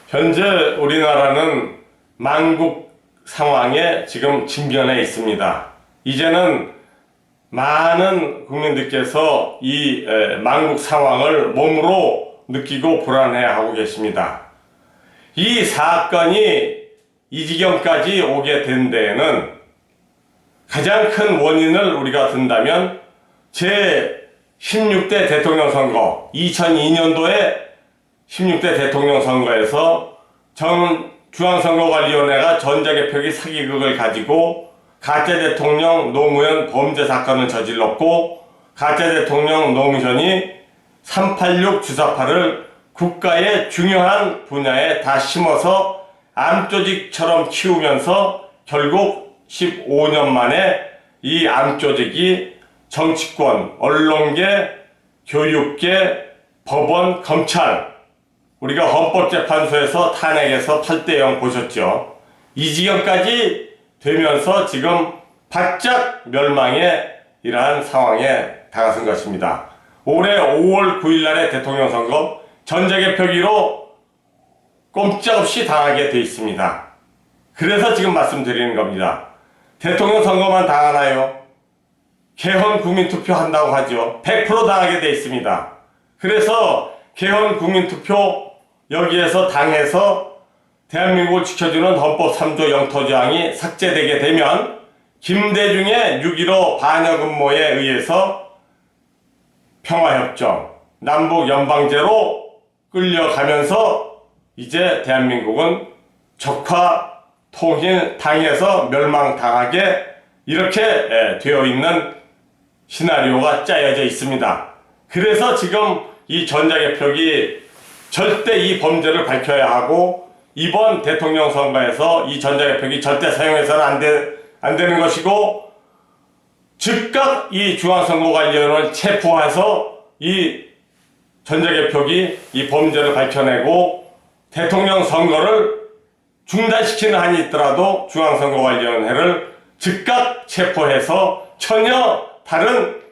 현재 우리나라는 망국 상황에 지금 직면해 있습니다. 이제는 많은 국민들께서 이 망국 상황을 몸으로 느끼고 불안해하고 계십니다. 이 사건이 이 지경까지 오게 된 데에는 가장 큰 원인을 우리가 든다면 제16대 대통령 선거, 2002년도에 16대 대통령 선거에서 중앙선거관리위원회가 전자개표기 사기극을 가지고 가짜 대통령 노무현 범죄 사건을 저질렀고, 가짜 대통령 노무현이 386 주사파를 국가의 중요한 분야에 다 심어서 암조직처럼 키우면서 결국 15년 만에 이 암조직이 정치권, 언론계, 교육계, 법원, 검찰, 우리가 헌법재판소에서 탄핵해서 8대0 보셨죠. 이 지경까지 되면서 지금 바짝 멸망의 이러한 상황에 다가선 것입니다. 올해 5월 9일 날의 대통령 선거 전자개표기로 꼼짝없이 당하게 돼 있습니다. 그래서 지금 말씀드리는 겁니다. 대통령 선거만 당하나요? 개헌 국민투표 한다고 하죠. 100% 당하게 돼 있습니다. 그래서 개헌 국민투표 여기에서 당해서 대한민국을 지켜주는 헌법 3조 영토조항이 삭제되게 되면 김대중의 6.15 반역음모에 의해서 평화협정, 남북연방제로 끌려가면서 이제 대한민국은 적화 통일 당해서 멸망당하게 이렇게 되어 있는 시나리오가 짜여져 있습니다. 그래서 지금 이 전자개표기 절대 이 범죄를 밝혀야 하고, 이번 대통령 선거에서 이 전자개표기 절대 사용해서는 안 되는 것이고, 즉각 이 중앙선거관리위원회를 체포해서 이 전자개표기 이 범죄를 밝혀내고 대통령 선거를 중단시키는 한이 있더라도 중앙선거관리위원회를 즉각 체포해서 전혀 다른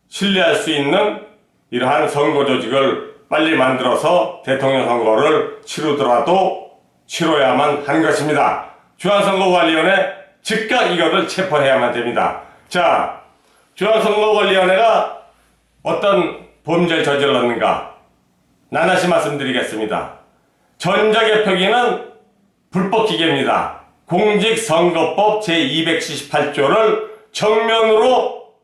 신뢰할 수 있는 이러한 선거 조직을 빨리 만들어서 대통령 선거를 치르더라도 치러야만 하는 것입니다. 중앙선거관리위원회 즉각 이거를 체포해야만 됩니다. 자, 중앙선거관리위원회가 어떤 범죄를 저질렀는가? 나나시 말씀드리겠습니다. 전자개표기는 불법기계입니다. 공직선거법 제278조를 정면으로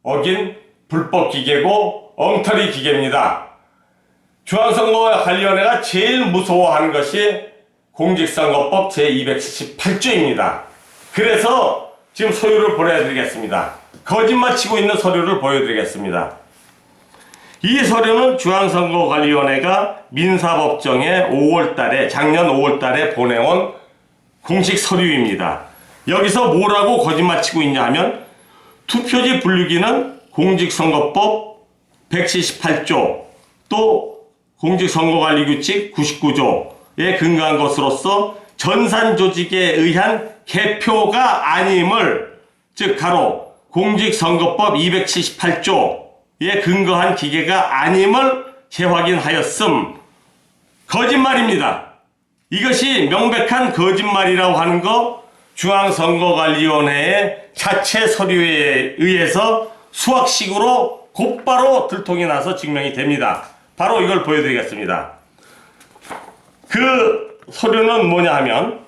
어긴 불법기계고 엉터리 기계입니다. 중앙선거관리위원회가 제일 무서워하는 것이 공직선거법 제278조입니다. 그래서 지금 서류를 보내드리겠습니다. 거짓말치고 있는 서류를 보여드리겠습니다. 이 서류는 중앙선거관리위원회가 민사법정에 5월달에 작년 5월달에 보내온 공식 서류입니다. 여기서 뭐라고 거짓말치고 있냐 하면, 투표지 분류기는 공직선거법 178조 또 공직선거관리규칙 99조에 근거한 것으로서 전산조직에 의한 개표가 아님을, 즉 가로 공직선거법 278조에 근거한 기계가 아님을 재확인하였음. 거짓말입니다. 이것이 명백한 거짓말이라고 하는 거 중앙선거관리위원회의 자체 서류에 의해서 수학식으로 곧바로 들통이 나서 증명이 됩니다. 바로 이걸 보여드리겠습니다. 그 서류는 뭐냐 하면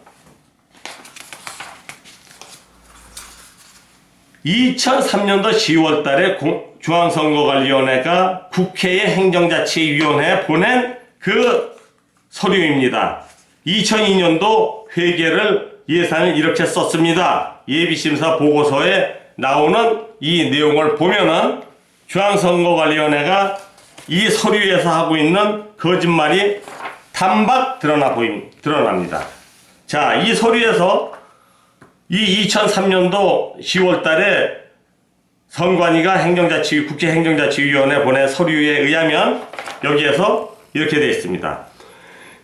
2003년도 10월 달에 중앙선거관리위원회가 국회의 행정자치위원회에 보낸 그 서류입니다. 2002년도 회계를 예산을 이렇게 썼습니다. 예비심사 보고서에 나오는 이 내용을 보면은 중앙선거관리위원회가 이 서류에서 하고 있는 거짓말이 단박 드러납니다. 자, 이 서류에서 이 2003년도 10월 달에 선관위가 국회 행정자치위원회 보낸 서류에 의하면 여기에서 이렇게 되어 있습니다.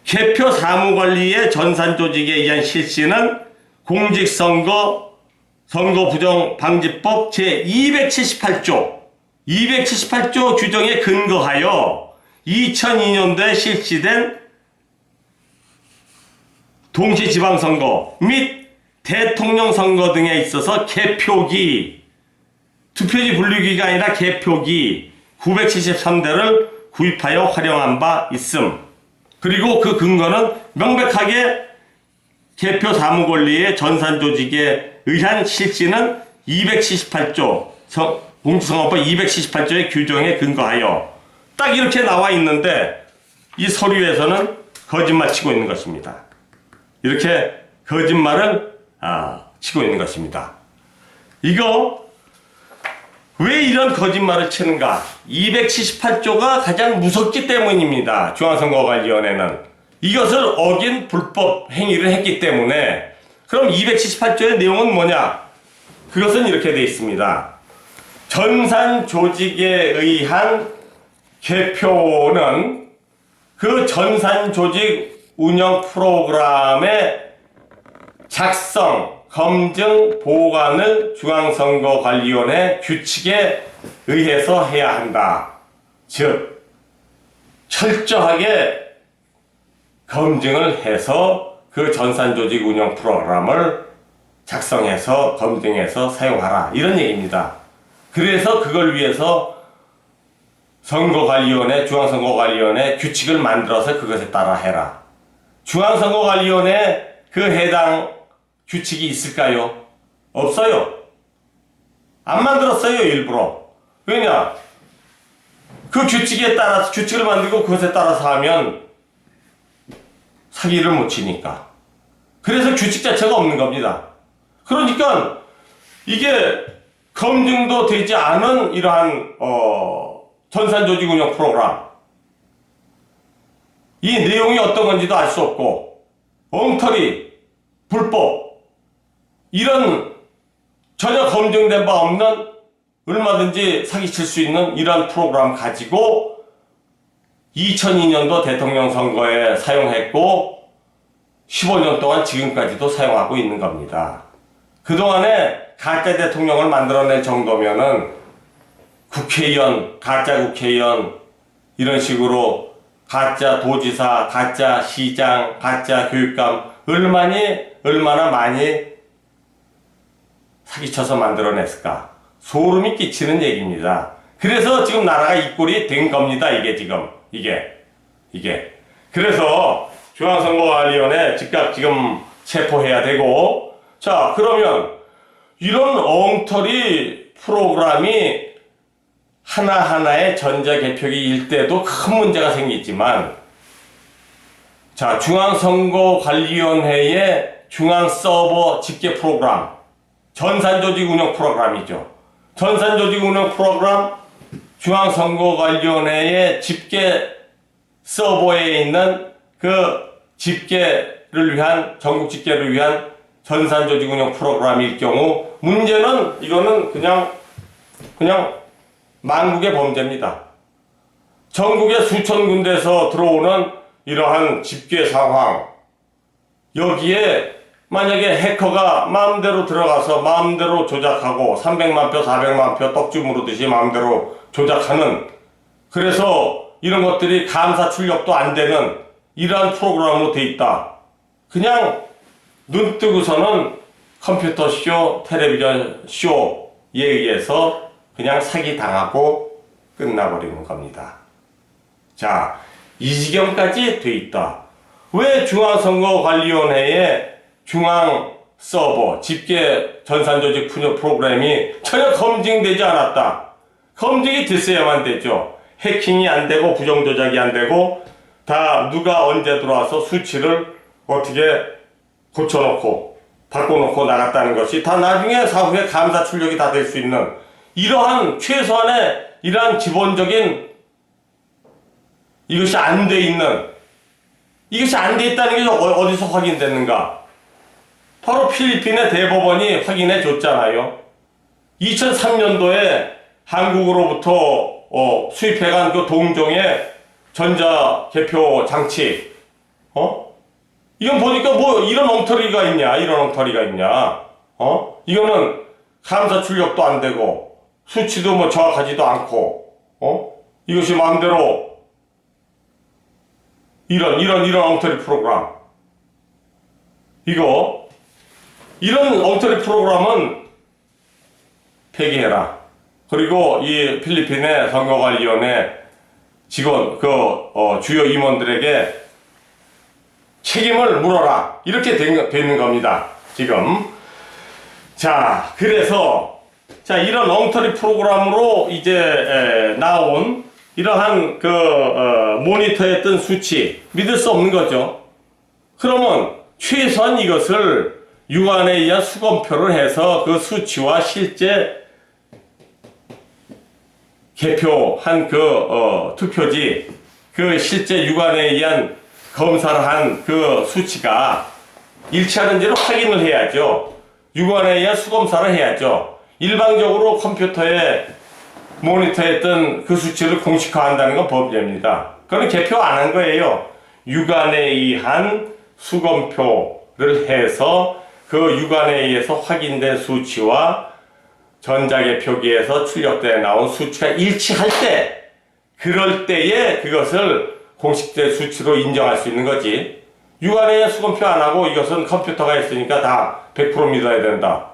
개표 사무관리의 전산조직에 의한 실시는 공직선거 선거부정방지법 제278조 규정에 근거하여 2002년도에 실시된 동시 지방선거 및 대통령 선거 등에 있어서 개표기, 투표지 분류기가 아니라 개표기 973대를 구입하여 활용한 바 있음. 그리고 그 근거는 명백하게 개표 사무권리의 전산조직에 의한 실시는 278조 공직선거법 278조의 규정에 근거하여 딱 이렇게 나와 있는데 이 서류에서는 거짓말 치고 있는 것입니다. 이렇게 거짓말을 치고 있는 것입니다. 이거 왜 이런 거짓말을 치는가? 278조가 가장 무섭기 때문입니다. 중앙선거관리위원회는 이것을 어긴 불법 행위를 했기 때문에. 그럼 278조의 내용은 뭐냐? 그것은 이렇게 되어 있습니다. 전산 조직에 의한 개표는 그 전산 조직 운영 프로그램의 작성, 검증, 보관을 중앙선거관리위원회 규칙에 의해서 해야 한다. 즉, 철저하게 검증을 해서 그 전산조직 운영 프로그램을 작성해서 검증해서 사용하라. 이런 얘기입니다. 그래서 그걸 위해서 선거관리위원회, 중앙선거관리위원회 규칙을 만들어서 그것에 따라 해라. 중앙선거관리위원회 그 해당 규칙이 있을까요? 없어요. 안 만들었어요, 일부러. 왜냐? 그 규칙에 따라서, 규칙을 만들고 그것에 따라서 하면 사기를 못 치니까. 그래서 규칙 자체가 없는 겁니다. 그러니까 이게 검증도 되지 않은 이러한 전산조직 운영 프로그램, 이 내용이 어떤 건지도 알 수 없고 엉터리, 불법, 이런 전혀 검증된 바 없는 얼마든지 사기칠 수 있는 이러한 프로그램 가지고 2002년도 대통령 선거에 사용했고 15년 동안 지금까지도 사용하고 있는 겁니다. 그동안에 가짜 대통령을 만들어낼 정도면은 국회의원, 가짜 국회의원, 이런 식으로 가짜 도지사, 가짜 시장, 가짜 교육감 얼마나 많이 사기쳐서 만들어냈을까? 소름이 끼치는 얘기입니다. 그래서 지금 나라가 이 꼴이 된 겁니다. 이게 지금 이게 그래서 중앙선거관리위원회 즉각 지금 체포해야 되고. 자, 그러면 이런 엉터리 프로그램이 하나하나의 전자개표기일 때도 큰 문제가 생기지만, 자, 중앙선거관리위원회의 중앙서버 집계 프로그램, 전산조직 운영 프로그램이죠. 전산조직 운영 프로그램, 중앙선거관리위원회의 집계 서버에 있는 그 집계를 위한, 전국 집계를 위한 전산조직 운영 프로그램일 경우, 문제는 이거는 그냥 만국의 범죄입니다. 전국에 수천 군데에서 들어오는 이러한 집계 상황, 여기에 만약에 해커가 마음대로 들어가서 마음대로 조작하고 300만 표, 400만 표 떡주 무르듯이 마음대로 조작하는, 그래서 이런 것들이 감사 출력도 안 되는 이러한 프로그램으로 돼 있다. 그냥 눈 뜨고서는 컴퓨터 쇼, 텔레비전 쇼에 의해서 그냥 사기 당하고 끝나버리는 겁니다. 자, 이 지경까지 돼 있다. 왜 중앙선거관리위원회의 중앙서버 집계 전산조직 프로그램이 전혀 검증되지 않았다. 검증이 됐어야만 되죠. 해킹이 안 되고 부정조작이 안 되고 다 누가 언제 들어와서 수치를 어떻게 고쳐놓고 바꿔놓고 나갔다는 것이 다 나중에 사후에 감사 출력이 다 될 수 있는 이러한 최소한의 이러한 기본적인 이것이 안 돼 있는, 이것이 안 돼 있다는 게 어디서 확인됐는가? 바로 필리핀의 대법원이 확인해 줬잖아요. 2003년도에 한국으로부터 수입해간 그 동종의 전자 개표 장치, 이건 보니까 뭐 이런 엉터리가 있냐, 이거는 감사 출력도 안 되고 수치도 뭐 정확하지도 않고, 이것이 마음대로 이런 엉터리 프로그램. 이런 엉터리 프로그램은 폐기해라. 그리고 이 필리핀의 선거관리위원회 직원, 주요 임원들에게 책임을 물어라. 이렇게 되는 겁니다. 지금. 자, 그래서, 이런 엉터리 프로그램으로 이제, 나온 이러한 모니터에 뜬 수치, 믿을 수 없는 거죠. 그러면 최소한 이것을 유관에 의한 수검표를 해서 그 수치와 실제 개표한 투표지, 실제 유관에 의한 검사를 한 수치가 일치하는지를 확인을 해야죠. 유관에 의한 수검사를 해야죠. 일방적으로 컴퓨터에 모니터에 뜬 그 수치를 공식화한다는 건 법률입니다. 그건 개표 안 한 거예요. 유관에 의한 수검표를 해서 그 유관에 의해서 확인된 수치와 전자개표기에서 출력돼 나온 수치가 일치할 때, 그럴 때에 그것을 공식된 수치로 인정할 수 있는 거지. 유관에 수검표 안 하고 이것은 컴퓨터가 있으니까 다 100% 믿어야 된다.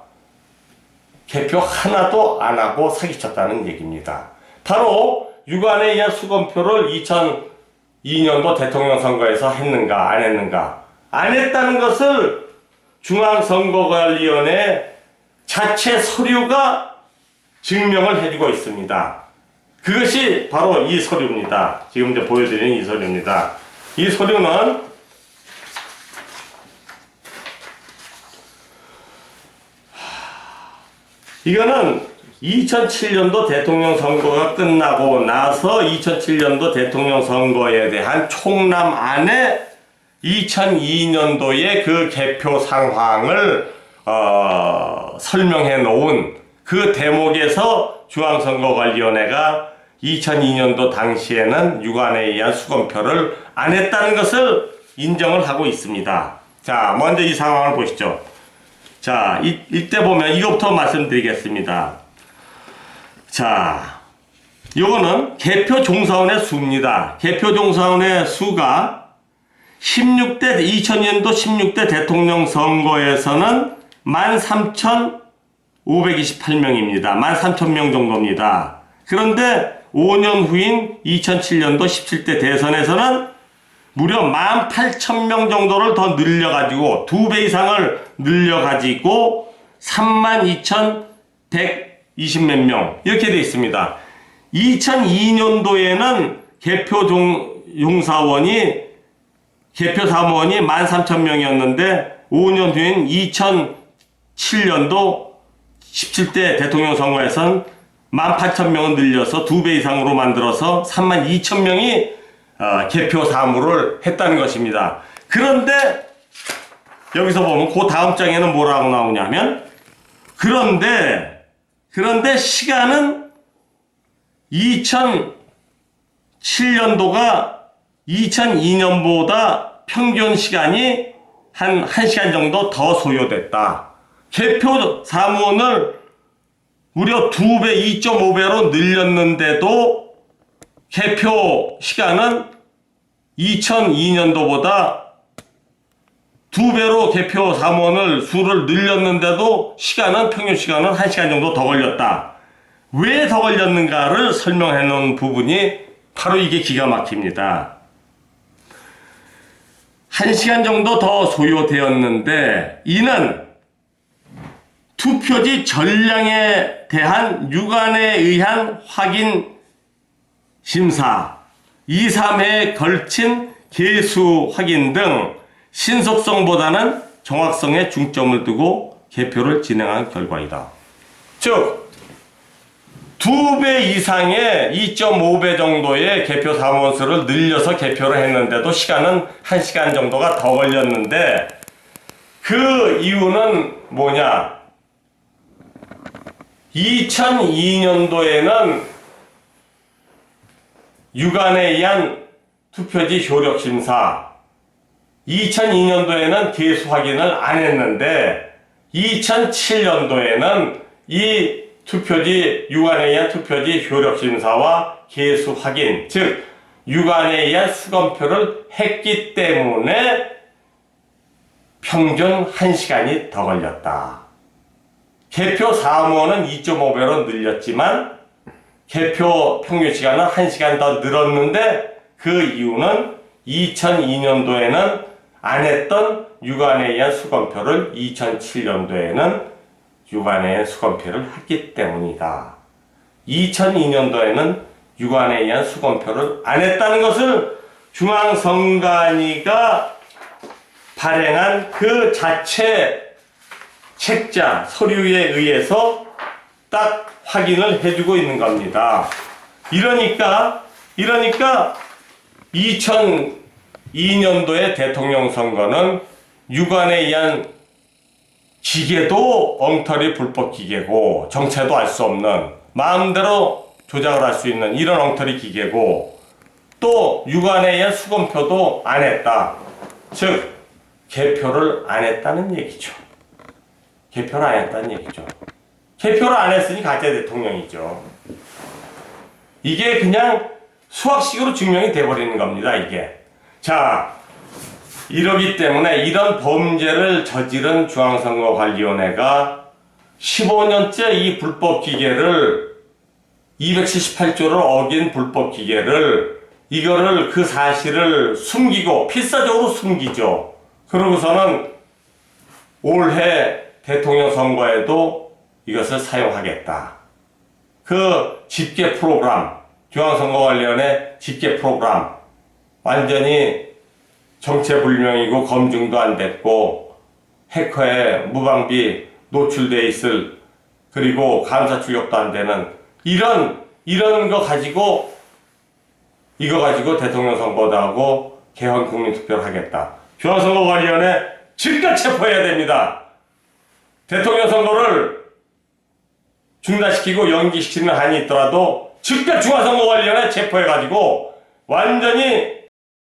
개표 하나도 안 하고 사기쳤다는 얘기입니다. 바로 유관에 의한 수검표를 2002년도 대통령 선거에서 했는가 안 했는가. 안 했다는 것을 중앙선거관리위원회 자체 서류가 증명을 해주고 있습니다. 그것이 바로 이 서류입니다. 지금 이제 보여드리는 이 서류입니다. 이 서류는 이거는 2007년도 대통령 선거가 끝나고 나서 2007년도 대통령 선거에 대한 총람안에 2002년도의 그 개표 상황을 설명해 놓은 그 대목에서 중앙선거관리위원회가 2002년도 당시에는 유관에 의한 수검표를 안 했다는 것을 인정을 하고 있습니다. 자, 먼저 이 상황을 보시죠. 자, 이때 보면 이것부터 말씀드리겠습니다. 자, 요거는 개표 종사원의 수입니다. 개표 종사원의 수가 2002년도 16대 대통령 선거에서는 13,528명입니다. 13,000명 정도입니다. 그런데 5년 후인 2007년도 17대 대선에서는 무려 18,000명 정도를 더 늘려가지고 2배 이상을 늘려가지고 32,120몇 명 이렇게 되어 있습니다. 2002년도에는 개표 사무원이 13,000명이었는데 5년 후인 2007년도 17대 대통령 선거에서는 18,000명을 늘려서 2배 이상으로 만들어서 32,000명이 개표 사무를 했다는 것입니다. 그런데 여기서 보면 그 다음 장에는 뭐라고 나오냐면 그런데 시간은 2007년도가 2002년보다 평균 시간이 한 1시간 정도 더 소요됐다. 개표 사무원을 무려 2배, 2.5배로 늘렸는데도 개표 시간은 2002년도보다 2배로 개표 사무원을 수를 늘렸는데도 평균 시간은 1시간 정도 더 걸렸다. 왜 더 걸렸는가를 설명해 놓은 부분이 바로 이게 기가 막힙니다. 1시간 정도 더 소요되었는데 이는 투표지 전량에 대한 유관에 의한 확인 심사, 2, 3회에 걸친 개수 확인 등 신속성보다는 정확성에 중점을 두고 개표를 진행한 결과이다. 즉 2배 이상의 2.5배 정도의 개표 사무원 수를 늘려서 개표를 했는데도 시간은 1시간 정도가 더 걸렸는데 그 이유는 뭐냐? 2002년도에는 유관에 의한 투표지 효력 심사, 2002년도에는 개수 확인을 안 했는데 2007년도에는 이 유관에 의한 투표지 효력 심사와 개수 확인, 즉 유관에 의한 수검표를 했기 때문에 평균 1시간이 더 걸렸다. 개표 사무원은 2.5배로 늘렸지만 개표 평균 시간은 1시간 더 늘었는데 그 이유는 2002년도에는 안 했던 유관에 의한 수검표를 2007년도에는 유관에 의한 수검표를 했기 때문이다. 2002년도에는 유관에 의한 수검표를 안 했다는 것을 중앙선관위가 발행한 그 자체 책자 서류에 의해서 딱 확인을 해주고 있는 겁니다. 이러니까 2002년도의 대통령 선거는 유관에 의한 기계도 엉터리 불법 기계고 정체도 알 수 없는 마음대로 조작을 할 수 있는 이런 엉터리 기계고 또 유관에 의한 수검표도 안 했다. 즉 개표를 안 했다는 얘기죠. 개표를 안 했다는 얘기죠. 개표를 안 했으니 가짜 대통령이죠. 이게 그냥 수학식으로 증명이 돼버리는 겁니다, 이게. 자, 이러기 때문에 이런 범죄를 저지른 중앙선거관리위원회가 15년째 이 불법 기계를 278조를 어긴 불법 기계를 이거를 그 사실을 숨기고 필사적으로 숨기죠. 그러고서는 올해 대통령 선거에도 이것을 사용하겠다. 그 집계 프로그램, 중앙선거관리위원회 집계 프로그램 완전히 정체불명이고 검증도 안 됐고 해커에 무방비 노출돼 있을 그리고 감사 출력도 안 되는 이런 거 가지고 이거 가지고 대통령 선거도 하고 개헌 국민투표를 하겠다. 중앙선거관리위원회 즉각 체포해야 됩니다. 대통령 선거를 중단시키고 연기시키는 한이 있더라도 즉각 중앙선거관리위원회 체포해가지고 완전히